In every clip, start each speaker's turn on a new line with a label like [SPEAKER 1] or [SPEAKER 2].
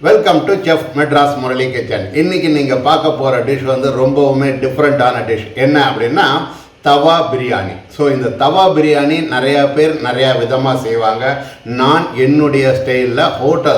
[SPEAKER 1] Welcome to Chef Madras Murali kitchen. இன்னைக்கு நீங்க பார்க்க போற டிஷ் வந்து ரொம்பவுமே டிஃபரண்டான டிஷ். என்ன அப்படின்னா தவா பிரியாணி. ஸோ இந்த தவா பிரியாணி நிறைய பேர் நிறைய விதமாக செய்வாங்க. நான் என்னுடைய ஸ்டைலில்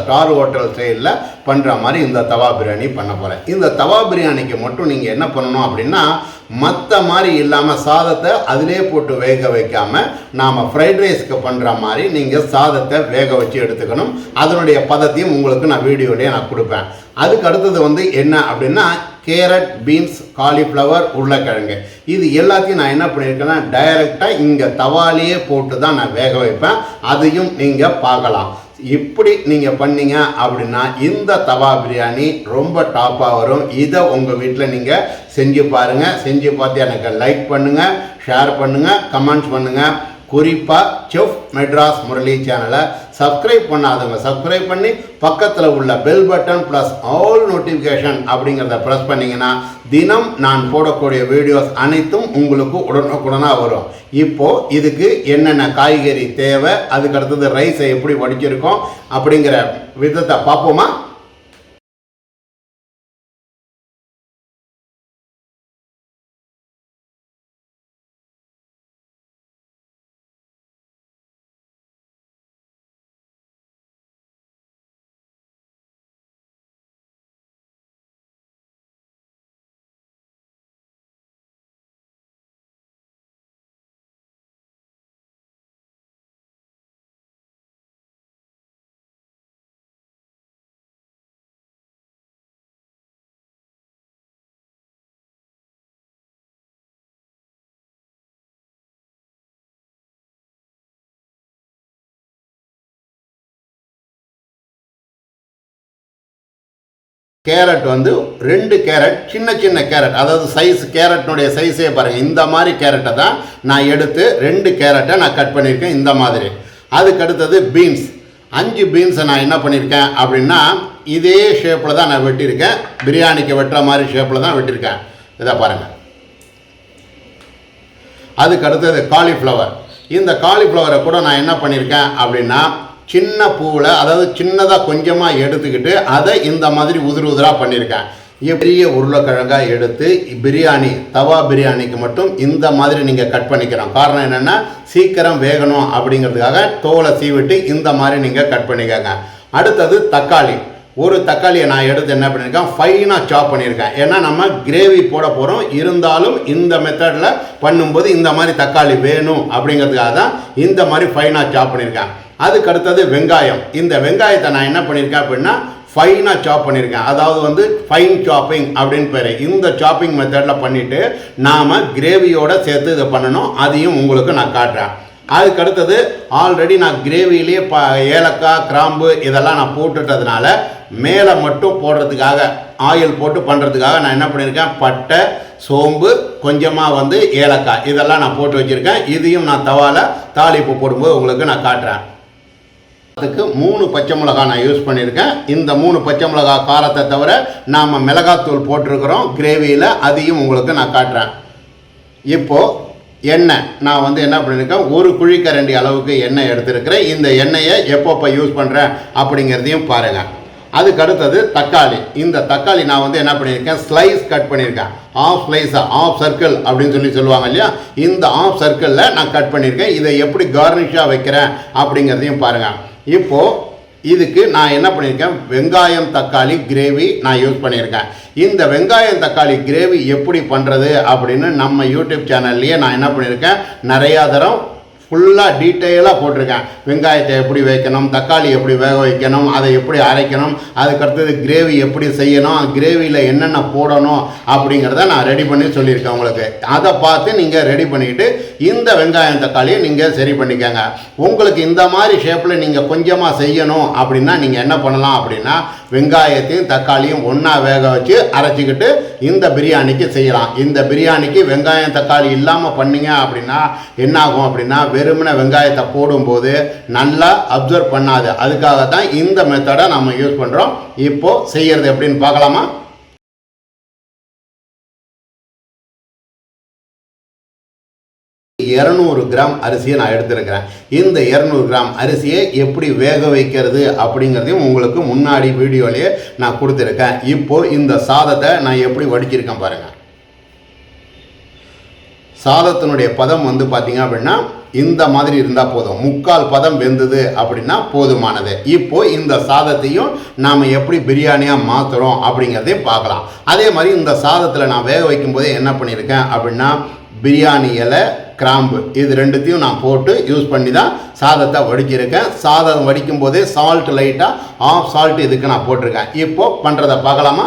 [SPEAKER 1] ஸ்டார் ஹோட்டல் ஸ்டைலில் பண்ணுற மாதிரி இந்த தவா பிரியாணி பண்ண போகிறேன். இந்த தவா பிரியாணிக்கு மட்டும் நீங்கள் என்ன பண்ணணும் அப்படின்னா, மற்ற மாதிரி இல்லாமல் சாதத்தை அதிலே போட்டு வேக வைக்காமல் நாம் ஃப்ரைட் ரைஸ்க்கு பண்ணுற மாதிரி நீங்கள் சாதத்தை வேக வச்சு எடுத்துக்கணும். அதனுடைய பதத்தையும் உங்களுக்கு நான் வீடியோலேயே நான் கொடுப்பேன். அதுக்கு அடுத்தது வந்து என்ன அப்படின்னா, கேரட், பீன்ஸ், காலிஃப்ளவர், உருளைக்கிழங்கு, இது எல்லாத்தையும் நான் என்ன பண்ணியிருக்கேன்னா டைரெக்டாக இங்கே தவாலேயே போட்டு தான் நான் வேக வைப்பேன். அதையும் நீங்கள் பார்க்கலாம். இப்படி நீங்கள் பண்ணீங்க அப்படின்னா இந்த தவா பிரியாணி ரொம்ப டாப்பாக வரும். இதை உங்கள் வீட்டில் நீங்கள் செஞ்சு பாருங்கள். செஞ்சு பார்த்து எனக்கு லைக் பண்ணுங்கள், ஷேர் பண்ணுங்கள், கமெண்ட்ஸ் பண்ணுங்கள். குறிப்பாக செஃப் மெட்ராஸ் முரளி சேனலை சப்ஸ்கிரைப் பண்ணாதவங்க சப்ஸ்கிரைப் பண்ணி பக்கத்தில் உள்ள bell button plus all notification அப்படிங்கிறத ப்ரெஸ் பண்ணிங்கன்னா தினம் நான் போடக்கூடிய வீடியோஸ் அனைத்தும் உங்களுக்கு உடனுக்குடனாக வரும். இப்போது இதுக்கு என்னென்ன காய்கறி தேவை, அதுக்கு அடுத்தது ரைஸை எப்படி வடிச்சிருக்கோம் அப்படிங்கிற விதத்தை பார்ப்போமா? கேரட் வந்து 2 கேரட், சின்ன சின்ன கேரட், அதாவது சைஸ் கேரட்னுடைய சைஸே பாருங்கள். இந்த மாதிரி கேரட்டை தான் நான் எடுத்து 2 கேரட்டை நான் கட் பண்ணியிருக்கேன் இந்த மாதிரி. அதுக்கு அடுத்தது பீன்ஸ், 5 பீன்ஸை நான் என்ன பண்ணியிருக்கேன் அப்படின்னா இதே ஷேப்பில் தான் நான் வெட்டியிருக்கேன். பிரியாணிக்கு வெட்டுற மாதிரி ஷேப்பில் தான் வெட்டியிருக்கேன். இதை பாருங்கள். அதுக்கு அடுத்தது காலிஃப்ளவர். இந்த காலிஃப்ளவரை கூட நான் என்ன பண்ணியிருக்கேன் அப்படின்னா சின்ன பூவில், அதாவது சின்னதாக கொஞ்சமாக எடுத்துக்கிட்டு அதை இந்த மாதிரி உதிராக பண்ணியிருக்கேன். பெரிய உருளைக்கிழங்காக எடுத்து பிரியாணி தவா பிரியாணிக்கு மட்டும் இந்த மாதிரி நீங்கள் கட் பண்ணிக்கிறோம். காரணம் என்னென்னா சீக்கிரம் வேகணும் அப்படிங்கிறதுக்காக தோலை சீவிட்டு இந்த மாதிரி நீங்கள் கட் பண்ணிக்கோங்க. அடுத்தது தக்காளி. ஒரு தக்காளியை நான் எடுத்து என்ன பண்ணியிருக்கேன், ஃபைனாக சாப் பண்ணியிருக்கேன். ஏன்னா நம்ம கிரேவி போட போகிறோம். இருந்தாலும் இந்த மெத்தடில் பண்ணும்போது இந்த மாதிரி தக்காளி வேணும் அப்படிங்கிறதுக்காக தான் இந்த மாதிரி ஃபைனாக சாப் பண்ணியிருக்கேன். அதுக்கு அடுத்தது வெங்காயம். இந்த வெங்காயத்தை நான் என்ன பண்ணியிருக்கேன் அப்படின்னா ஃபைனாக சாப் பண்ணியிருக்கேன். அதாவது வந்து ஃபைன் சாப்பிங் அப்படின்னு பேர். இந்த சாப்பிங் மெத்தடில் பண்ணிவிட்டு நாம் கிரேவியோடு சேர்த்து இதை பண்ணணும். அதையும் உங்களுக்கு நான் காட்டுறேன். அதுக்கு அடுத்தது ஆல்ரெடி நான் கிரேவிலேயே ஏலக்காய், கிராம்பு இதெல்லாம் நான் போட்டுட்டதுனால மேலே மட்டும் போடுறதுக்காக ஆயில் போட்டு பண்ணுறதுக்காக நான் என்ன பண்ணியிருக்கேன், பட்டை, சோம்பு, கொஞ்சமாக வந்து ஏலக்காய் இதெல்லாம் நான் போட்டு வச்சுருக்கேன். இதையும் நான் தவாவில் தாளிப்பு போடும்போது உங்களுக்கு நான் காட்டுறேன். அதுக்கு 3 பச்சை மிளகாய் நான் யூஸ் பண்ணியிருக்கேன். இந்த 3 பச்சை மிளகாய் காரத்தை தவிர நாம் மிளகாத்தூள் போட்டிருக்கிறோம் கிரேவியில். அதையும் உங்களுக்கு நான் காட்டுறேன். இப்போது எண்ணெய் நான் வந்து என்ன பண்ணியிருக்கேன், 1 குழிக்கரண்டி அளவுக்கு எண்ணெய் எடுத்துருக்கிறேன். இந்த எண்ணெயை எப்பப்போ யூஸ் பண்ணுறேன் அப்படிங்கிறதையும் பாருங்கள். அதுக்கு அடுத்தது தக்காளி. இந்த தக்காளி நான் வந்து என்ன பண்ணியிருக்கேன், ஸ்லைஸ் கட் பண்ணியிருக்கேன். ஆஃப் ஸ்லைஸாக, ஆஃப் சர்க்கிள் அப்படின்னு சொல்லுவாங்க இல்லையா, இந்த ஆஃப் சர்க்கிளில் நான் கட் பண்ணியிருக்கேன். இதை எப்படி கார்னிஷாக வைக்கிறேன் அப்படிங்கிறதையும் பாருங்கள். இப்போது இதுக்கு நான் என்ன பண்ணியிருக்கேன், வெங்காயம் தக்காளி கிரேவி நான் யூஸ் பண்ணியிருக்கேன். இந்த வெங்காயம் தக்காளி கிரேவி எப்படி பண்ணுறது அப்படின்னு நம்ம யூடியூப் சேனல்லையே நான் என்ன பண்ணியிருக்கேன், நிறையா தரம் ஃபுல்லாக டீட்டெயிலாக போட்டிருக்கேன். வெங்காயத்தை எப்படி வைக்கணும், தக்காளி எப்படி வேக வைக்கணும், அதை எப்படி அரைக்கணும், அதுக்கடுத்தது கிரேவி எப்படி செய்யணும், கிரேவியில் என்னென்ன போடணும் அப்படிங்கிறத நான் ரெடி பண்ணி சொல்லியிருக்கேன் உங்களுக்கு. அதை பார்த்து நீங்கள் ரெடி பண்ணிக்கிட்டு இந்த வெங்காயம் தக்காளியை நீங்கள் சரி பண்ணிக்கோங்க. உங்களுக்கு இந்த மாதிரி ஷேப்பில் நீங்கள் கொஞ்சமாக செய்யணும் அப்படின்னா நீங்கள் என்ன பண்ணலாம் அப்படின்னா வெங்காயத்தையும் தக்காளியும் ஒன்றா வேக வச்சு அரைச்சிக்கிட்டு இந்த பிரியாணிக்கு செய்யலாம். இந்த பிரியாணிக்கு வெங்காயம் தக்காளி இல்லாமல் பண்ணிங்க அப்படின்னா என்ன ஆகும் அப்படின்னா வெறுமனே வெங்காயத்தை போடும்போது நல்லா அப்சர்வ் பண்ணாது. அதுக்காக தான் இந்த மெத்தடை நம்ம யூஸ் பண்ணுறோம். இப்போது செய்கிறது எப்படின்னு பார்க்கலாமா? 200 கிராம் அரிசியை நான் எடுத்துருக்கிறேன். இந்த 200 கிராம் அரிசியை எப்படி வேக வைக்கிறது அப்படிங்கிறதையும் உங்களுக்கு முன்னாடி வீடியோலேயே நான் கொடுத்துருக்கேன். இப்போது இந்த சாதத்தை நான் எப்படி வடிச்சிருக்கேன் பாருங்கள். சாதத்தினுடைய பதம் வந்து பார்த்தீங்க அப்படின்னா இந்த மாதிரி இருந்தால் போதும். 3/4 பதம் வெந்தது அப்படின்னா போதுமானது. இப்போ இந்த சாதத்தையும் நாம் எப்படி பிரியாணியாக மாற்றுறோம் அப்படிங்கிறதையும் பார்க்கலாம். அதே மாதிரி இந்த சாதத்தில் நான் வேக வைக்கும்போதே என்ன பண்ணியிருக்கேன் அப்படின்னா பிரியாணி இலை, கிராம்பு இது ரெண்டுத்தையும் நான் போட்டு யூஸ் பண்ணி தான் சாதத்தை வடிச்சிருக்கேன். சாதம் வடிக்கும் போதே சால்ட் லைட்டாக ஆஃப் சால்ட் இதுக்கு நான் போட்டிருக்கேன். இப்போது பண்ணுறதை பார்க்கலாமா?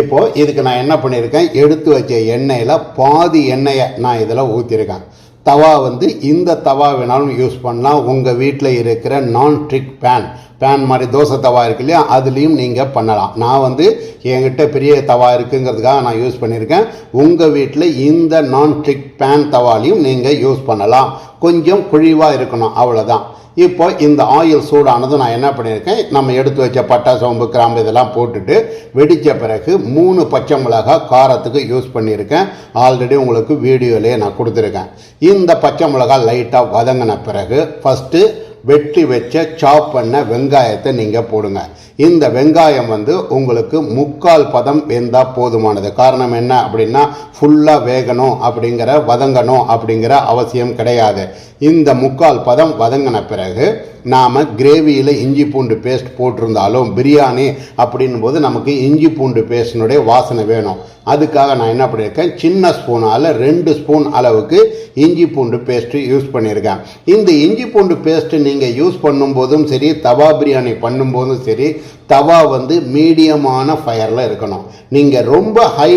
[SPEAKER 1] இப்போது இதுக்கு நான் என்ன பண்ணியிருக்கேன், எடுத்து வச்ச எண்ணெயில் பாதி எண்ணெயை நான் இதில் ஊற்றிருக்கேன். தவா வந்து இந்த தவா வேணாலும் யூஸ் பண்ணலாம். உங்கள் வீட்டில் இருக்கிற நான்-ஸ்டிக் பேன் மாதிரி தோசை தவா இருக்கு இல்லையா, அதுலேயும் நீங்கள் பண்ணலாம். நான் வந்து என்கிட்ட பெரிய தவா இருக்குங்கிறதுக்காக நான் யூஸ் பண்ணியிருக்கேன். உங்கள் வீட்டில் இந்த நான்-ஸ்டிக் பேன் தவாலையும் நீங்கள் யூஸ் பண்ணலாம். கொஞ்சம் குழிவாக இருக்கணும், அவ்வளோதான். இப்போ இந்த ஆயில் சூடானதும் நான் என்ன பண்ணியிருக்கேன், நம்ம எடுத்து வச்ச பட்டை, சோம்பு, கிராம்பு இதெல்லாம் போட்டுட்டு வெடித்த பிறகு 3 பச்சை மிளகாய் காரத்துக்கு யூஸ் பண்ணியிருக்கேன். ஆல்ரெடி உங்களுக்கு வீடியோலேயே நான் கொடுத்துருக்கேன். இந்த பச்சை மிளகாய் லைட்டாக வதங்கின பிறகு ஃபஸ்ட்டு வெட்டி வச்ச சாப் பண்ண வெங்காயத்தை நீங்கள் போடுங்க. இந்த வெங்காயம் வந்து உங்களுக்கு 3/4 பதம் வெந்தால் போதுமானது. காரணம் என்ன அப்படின்னா ஃபுல்லாக வேகணும் அப்படிங்கிற வதங்கணும் அப்படிங்கிற அவசியம் கிடையாது. இந்த 3/4 பதம் வதங்கின பிறகு நாம் கிரேவியில் இஞ்சி பூண்டு பேஸ்ட் போட்டிருந்தாலும் பிரியாணி அப்படின்னும் போது நமக்கு இஞ்சி பூண்டு பேஸ்டினுடைய வாசனை வேணும். அதுக்காக நான் என்ன பண்ணியிருக்கேன், சின்ன ஸ்பூனால் 2 ஸ்பூன் அளவுக்கு இஞ்சி பூண்டு பேஸ்ட்டு யூஸ் பண்ணியிருக்கேன். இந்த இஞ்சி பூண்டு பேஸ்ட்டு நீங்கள் யூஸ் பண்ணும்போதும் சரி, தவா பிரியாணி பண்ணும்போதும் சரி, தவா வந்து மீடியமான ஃபயரில் இருக்கணும். நீங்கள் ரொம்ப ஹை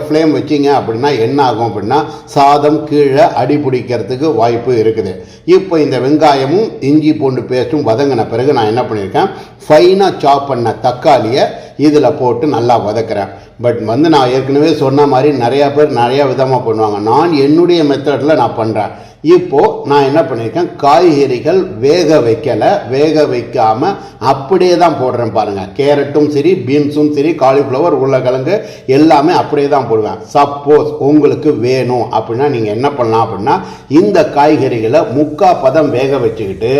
[SPEAKER 1] ஃப்ளேம் வச்சிங்க அப்படின்னா என்ன ஆகும் அப்படின்னா சாதம் கீழே அடி பிடிக்கிறதுக்கு வாய்ப்பு இருக்குது. இப்போ இந்த வெங்காயமும் இஞ்சி பூண்டு பேஸ்ட்டும் வதங்கின பிறகு நான் என்ன பண்ணியிருக்கேன், ஃபைனாக சாப் பண்ண தக்காளியை இதில் போட்டு நல்லா வதக்கிறேன். பட் வந்து நான் ஏற்கனவே சொன்ன மாதிரி நிறையா பேர் நிறையா விதமாக பண்ணுவாங்க. நான் என்னுடைய மெத்தடில் நான் பண்ணுறேன். இப்போது நான் என்ன பண்ணியிருக்கேன், காய்கறிகள் வேக வைக்கலை, வேக வைக்காமல் அப்படியே தான் போடுறேன் பாருங்கள். கேரட்டும் சரி, பீன்ஸும் சரி, காலிஃப்ளவர், உருளைக்கிழங்கு எல்லாமே அப்படியே தான் போடுவேன். சப்போஸ் உங்களுக்கு வேணும் அப்படின்னா நீங்கள் என்ன பண்ணலாம் அப்படின்னா இந்த காய்கறிகளை 3/4 பதம் வேக வச்சுக்கிட்டு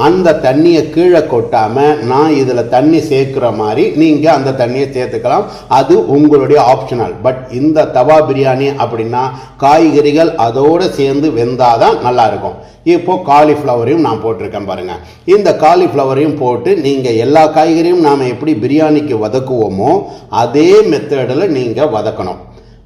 [SPEAKER 1] அந்த தண்ணியை கீழே கொட்டாமல் நான் இதில் தண்ணி சேர்க்குற மாதிரி நீங்கள் அந்த தண்ணியை சேர்த்துக்கலாம். அது உங்களுடைய ஆப்ஷனல். பட் இந்த தவா பிரியாணி அப்படின்னா காய்கறிகள் அதோடு சேர்ந்து வெந்தாதான் நல்லா இருக்கும். இப்போ காலிஃப்ளவரையும் நான் போட்டிருக்கேன் பாருங்க. இந்த காலிஃப்ளவரையும் போட்டு நீங்கள் எல்லா காய்கறியும் நாம் எப்படி பிரியாணிக்கு வதக்குவோமோ அதே மெத்தடில் நீங்கள் வதக்கணும்.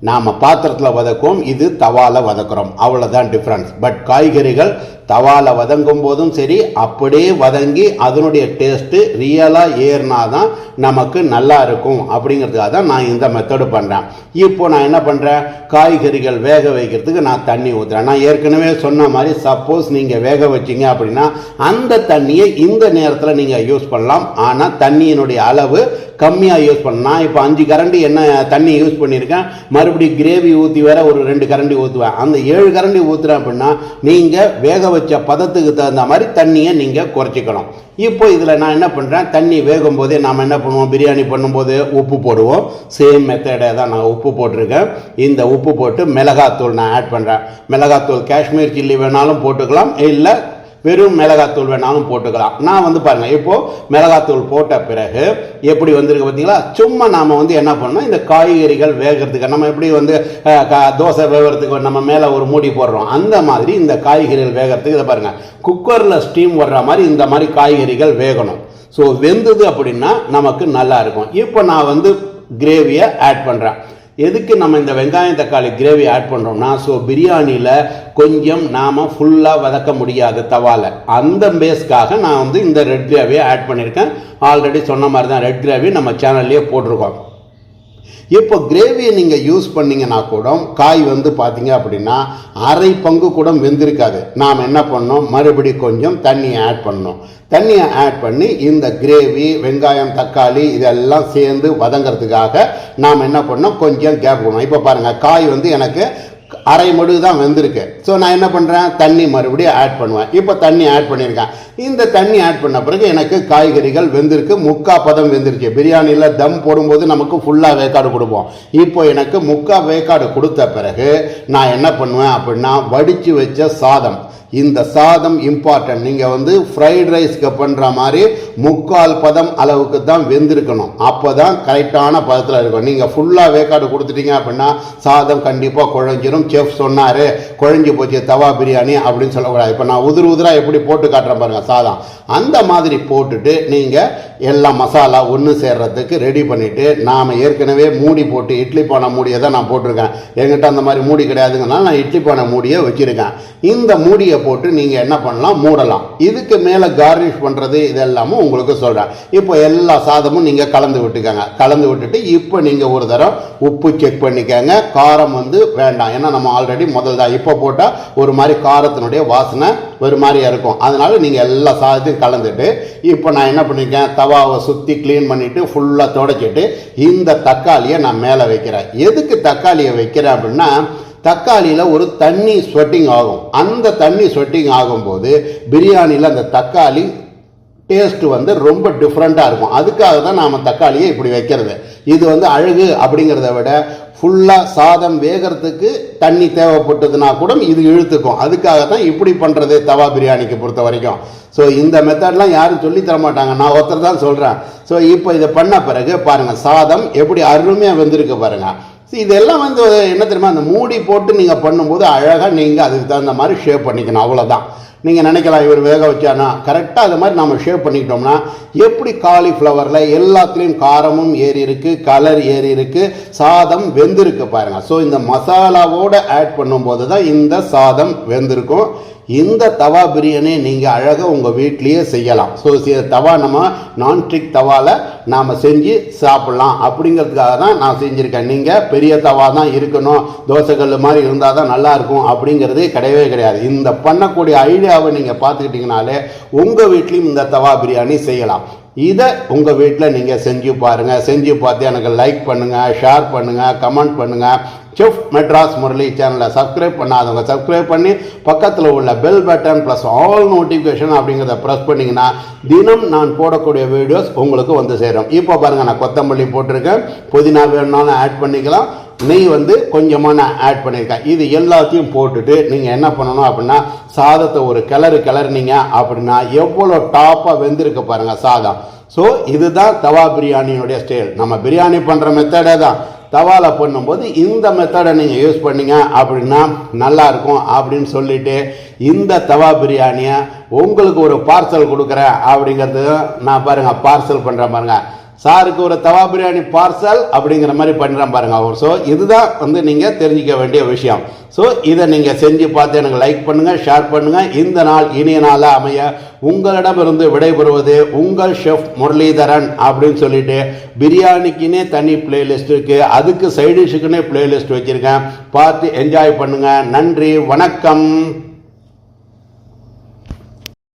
[SPEAKER 1] நாம் பாத்திரத்தில் வதக்குவோம், இது தவாவில் வதக்குறோம், அவ்வளோதான் டிஃப்ரென்ஸ். பட் காய்கறிகள் தவாவில் வதங்கும் போதும் சரி, அப்படியே வதங்கி அதனுடைய டேஸ்ட்டு ரியலாக ஏறினா தான் நமக்கு நல்லா இருக்கும். அப்படிங்கிறதுக்காக தான் நான் இந்த மெத்தடு பண்ணுறேன். இப்போ நான் என்ன பண்ணுறேன், காய்கறிகள் வேக வைக்கிறதுக்கு நான் தண்ணி ஊற்றுறேன். நான் ஏற்கனவே சொன்ன மாதிரி சப்போஸ் நீங்கள் வேக வச்சிங்க அப்படின்னா அந்த தண்ணியை இந்த நேரத்தில் நீங்கள் யூஸ் பண்ணலாம். ஆனால் தண்ணியினுடைய அளவு கம்மியாக யூஸ் பண்ணலாம். நான் இப்போ 5 கரண்டி என்ன தண்ணி யூஸ் பண்ணியிருக்கேன். மறுபடியும் கிரேவி ஊற்றி வேற ஒரு 2 கரண்டி ஊற்றுவேன். அந்த 7 கரண்டி ஊற்றுறேன் அப்படின்னா நீங்கள் வேக வச்ச பதத்துக்கு தகுந்த மாதிரி தண்ணியை நீங்கள் குறைச்சிக்கணும். இப்போ இதில் நான் என்ன பண்ணுறேன், தண்ணி வேகும் போதே நாம் என்ன பண்ணுவோம், பிரியாணி பண்ணும்போது உப்பு போடுவோம். சேம் மெத்தடை தான் நான் உப்பு போட்டிருக்கேன். இந்த உப்பு போட்டு மிளகாத்தூள் நான் ஆட் பண்ணுறேன். மிளகாத்தூள் காஷ்மீர் சில்லி வேணாலும் போட்டுக்கலாம், இல்லை வெறும் மிளகாத்தூள் வேணாலும் போட்டுக்கலாம். நான் வந்து பாருங்கள், இப்போது மிளகாத்தூள் போட்ட பிறகு எப்படி வந்திருக்கு பார்த்தீங்களா. சும்மா நாம் வந்து என்ன பண்ணோம், இந்த காய்கறிகள் வேகிறதுக்கு நம்ம எப்படி வந்து தோசை வேகிறதுக்கு நம்ம மேலே ஒரு மூடி போடுறோம், அந்த மாதிரி இந்த காய்கறிகள் வேகிறதுக்கு இதை பாருங்கள், குக்கரில் ஸ்டீம் வர்ற மாதிரி இந்த மாதிரி காய்கறிகள் வேகணும். ஸோ வெந்தது அப்படின்னா நமக்கு நல்லா இருக்கும். இப்போ நான் வந்து கிரேவியை ஆட் பண்ணுறேன். எதுக்கு நம்ம இந்த வெங்காயம் தக்காளி கிரேவி ஆட் பண்ணுறோம்னா, ஸோ பிரியாணியில் கொஞ்சம் நாம் ஃபுல்லாக வதக்க முடியாது தவாவில். அந்த பேஸ்க்காக நான் வந்து இந்த ரெட் கிரேவியை ஆட் பண்ணியிருக்கேன். ஆல்ரெடி சொன்ன மாதிரி தான் ரெட் கிரேவி நம்ம சேனல்லையே போட்டிருக்கோம். இப்போ கிரேவியை நீங்கள் யூஸ் பண்ணிங்கன்னா கூட காய் வந்து பார்த்தீங்க அப்படின்னா அரை பங்கு கூட வெந்திருக்காது. நாம் என்ன பண்ணோம், மறுபடி கொஞ்சம் தண்ணியை ஆட் பண்ணோம். தண்ணியை ஆட் பண்ணி இந்த கிரேவி, வெங்காயம், தக்காளி இதெல்லாம் சேர்ந்து வதங்கிறதுக்காக நாம் என்ன பண்ணோம், கொஞ்சம் கேப் பண்ணோம். இப்போ பாருங்கள், காய் வந்து எனக்கு அரை மடுகு தான் வெந்திருக்கு. ஸோ நான் என்ன பண்ணுறேன், தண்ணி மறுபடியும் ஆட் பண்ணுவேன். இப்போ தண்ணி ஆட் பண்ணியிருக்கேன். இந்த தண்ணி ஆட் பண்ண பிறகு எனக்கு காய்கறிகள் வெந்திருக்கு, முக்கால் பதம் வெந்திருக்கு. பிரியாணியில் தம் போடும்போது நமக்கு ஃபுல்லாக வேக்காடு கொடுப்போம். இப்போ எனக்கு முக்கால் வேக்காடு கொடுத்த பிறகு நான் என்ன பண்ணுவேன் அப்படின்னா, வடித்து வச்ச சாதம், இந்த சாதம் இம்பார்ட்டன்ட். நீங்கள் ஃப்ரைட் ரைஸ்க்கு பண்ணுற மாதிரி முக்கால் பதம் அளவுக்கு தான் வெந்திருக்கணும். அப்போ தான் கரெக்டான பதத்தில் இருக்கும். நீங்கள் ஃபுல்லாக வேக்காடு கொடுத்துட்டீங்க அப்படின்னா சாதம் கண்டிப்பாக குழஞ்சிரும். செஃப் சொன்னார் குழஞ்சி போச்சு தவா பிரியாணி அப்படின்னு சொல்லக்கூடாது. இப்போ நான் உதிராக எப்படி போட்டு காட்டுறேன் பாருங்கள் சாதம், அந்த மாதிரி போட்டுட்டு நீங்கள் எல்லா மசாலா ஒன்று சேர்றதுக்கு ரெடி பண்ணிவிட்டு, நாம் ஏற்கனவே மூடி போட்டு இட்லி பானை மூடியை தான் நான் போட்டிருக்கேன். என்கிட்ட அந்த மாதிரி மூடி கிடையாதுங்கனால நான் இட்லி பானை மூடியை வச்சுருக்கேன். இந்த மூடியை போட்டு நீங்கள் என்ன பண்ணலாம், மூடலாம். இதுக்கு மேலே கார்னிஷ் பண்ணுறது இதெல்லாமும் உங்களுக்கு சொல்கிறேன். இப்போ எல்லா சாதமும் நீங்கள் கலந்து விட்டுக்கங்க. கலந்து விட்டுட்டு இப்போ நீங்கள் ஒரு தரம் உப்பு செக் பண்ணிக்கங்க. காரம் வேண்டாம், ஏன்னா நம்ம ஆல்ரெடி முதல் தான். இப்போ போட்டால் ஒரு மாதிரி காரத்தினுடைய வாசனை ஒரு மாதிரியா இருக்கும். அதனால நீங்கள் எல்லா சாதத்தையும் கலந்துட்டு இப்போ நான் என்ன பண்ணியிருக்கேன், தவாவை சுற்றி க்ளீன் பண்ணிவிட்டு ஃபுல்லாக துடைச்சிட்டு இந்த தக்காளியை நான் மேலே வைக்கிறேன். எதுக்கு தக்காளியை வைக்கிறேன் அப்படின்னா, தக்காளியில் ஒரு தண்ணி ஸ்வெட்டிங் ஆகும். அந்த தண்ணி ஸ்வெட்டிங் ஆகும்போது பிரியாணியில் அந்த தக்காளி டேஸ்ட்டு ரொம்ப டிஃப்ரெண்ட்டாக இருக்கும். அதுக்காக தான் நாம் தக்காளியை இப்படி வைக்கிறது. இது அழகு அப்படிங்கிறத விட ஃபுல்லாக சாதம் வேகிறதுக்கு தண்ணி தேவைப்பட்டதுன்னா கூட இது இழுத்துக்கும். அதுக்காக தான் இப்படி பண்ணுறது தவா பிரியாணிக்கு பொறுத்த வரைக்கும். ஸோ இந்த மெத்தட்லாம் யாரும் சொல்லி தர மாட்டாங்க, நான் ஒருத்தர் தான் சொல்கிறேன். ஸோ இப்போ இதை பண்ண பிறகு பாருங்கள் சாதம் எப்படி அருமையாக வெந்திருக்கு பாருங்கள். இதெல்லாம் என்ன தெரியுமா, அந்த மூடி போட்டு நீங்கள் பண்ணும்போது அழகாக நீங்கள் அதுக்கு தகுந்த மாதிரி ஷேப் பண்ணிக்கணும். அவ்வளோதான். நீங்கள் நினைக்கலாம் இவர் வேக வச்சானா, கரெக்டாக அது மாதிரி நம்ம ஷேப் பண்ணிக்கிட்டோம்னா எப்படி காலிஃப்ளவரில் எல்லாத்துலேயும் காரமும் ஏறி இருக்கு, கலர் ஏறி இருக்கு, சாதம் வெந்திருக்கு பாருங்க. ஸோ இந்த மசாலாவோடு ஆட் பண்ணும்போது தான் இந்த சாதம் வெந்திருக்கும். இந்த தவா பிரியாணி நீங்கள் அழகாக உங்கள் வீட்லேயே செய்யலாம். ஸோ தவா நம்ம நான்ஸ்டிக் தவாவில் நாம் செஞ்சு சாப்பிட்லாம் அப்படிங்கிறதுக்காக தான் நான் செஞ்சுருக்கேன். நீங்கள் பெரிய தவா தான் இருக்கணும், தோசைக்கல் மாதிரி இருந்தால் தான் நல்லாயிருக்கும் அப்படிங்கிறது கிடையவே கிடையாது. இந்த பண்ணக்கூடிய ஐடியாவை நீங்கள் பார்த்துக்கிட்டிங்கனாலே உங்கள் வீட்லேயும் இந்த தவா பிரியாணி செய்யலாம். இதை உங்கள் வீட்டில் நீங்கள் செஞ்சு பாருங்கள். செஞ்சு பார்த்து எனக்கு லைக் பண்ணுங்கள், ஷேர் பண்ணுங்கள், கமெண்ட் பண்ணுங்கள். செஃப் மெட்ராஸ் முரளி சேனலை சப்ஸ்கிரைப் பண்ணாதவங்க சப்ஸ்கிரைப் பண்ணி பக்கத்தில் உள்ள bell button plus all notification அப்படிங்கிறத ப்ரெஸ் பண்ணிங்கன்னா தினம் நான் போடக்கூடிய வீடியோஸ் உங்களுக்கு சேரும். இப்போ பாருங்கள், நான் கொத்தமல்லி போட்டிருக்கேன், புதினா வேணும்னாலும் ஆட் பண்ணிக்கலாம், நெய் கொஞ்சமாக நான் ஆட் பண்ணியிருக்கேன். இது எல்லாத்தையும் போட்டுட்டு நீங்கள் என்ன பண்ணணும் அப்படின்னா, சாதத்தை ஒரு கிளறினீங்க அப்படின்னா எவ்வளோ டாப்பாக வெந்திருக்கு பாருங்கள் சாதம். ஸோ இதுதான் தவா பிரியாணியோடைய ஸ்டைல். நம்ம பிரியாணி பண்ணுற மெத்தடே தான் தவால பண்ணும்போது இந்த மெத்தடை நீங்கள் யூஸ் பண்ணீங்க அப்படின்னா நல்லாயிருக்கும் அப்படின்னு சொல்லிட்டு இந்த தவா பிரியாணியை உங்களுக்கு ஒரு பார்சல் கொடுக்குறேன் அப்படிங்கிறது நான் பாருங்கள் பார்சல் பண்ணுறேன் பாருங்கள். சாருக்கு ஒரு தவா பிரியாணி பார்சல் அப்படிங்கிற மாதிரி பண்ணுறேன் பாருங்கள் அவர். ஸோ இதுதான் நீங்கள் தெரிஞ்சிக்க வேண்டிய விஷயம். ஸோ இதை நீங்கள் செஞ்சு பார்த்து எனக்கு லைக் பண்ணுங்கள், ஷேர் பண்ணுங்கள். இந்த நாள் இனிய நாளாக அமைய உங்களிடமிருந்து விடைபெறுவது உங்கள் ஷெஃப் முரளிதரன் அப்படின்னு சொல்லிட்டு, பிரியாணிக்குன்னே தனி பிளேலிஸ்ட் இருக்குது, அதுக்கு சைடிஷுக்குன்னே பிளேலிஸ்ட் வச்சுருக்கேன். பார்த்து என்ஜாய் பண்ணுங்கள். நன்றி, வணக்கம்.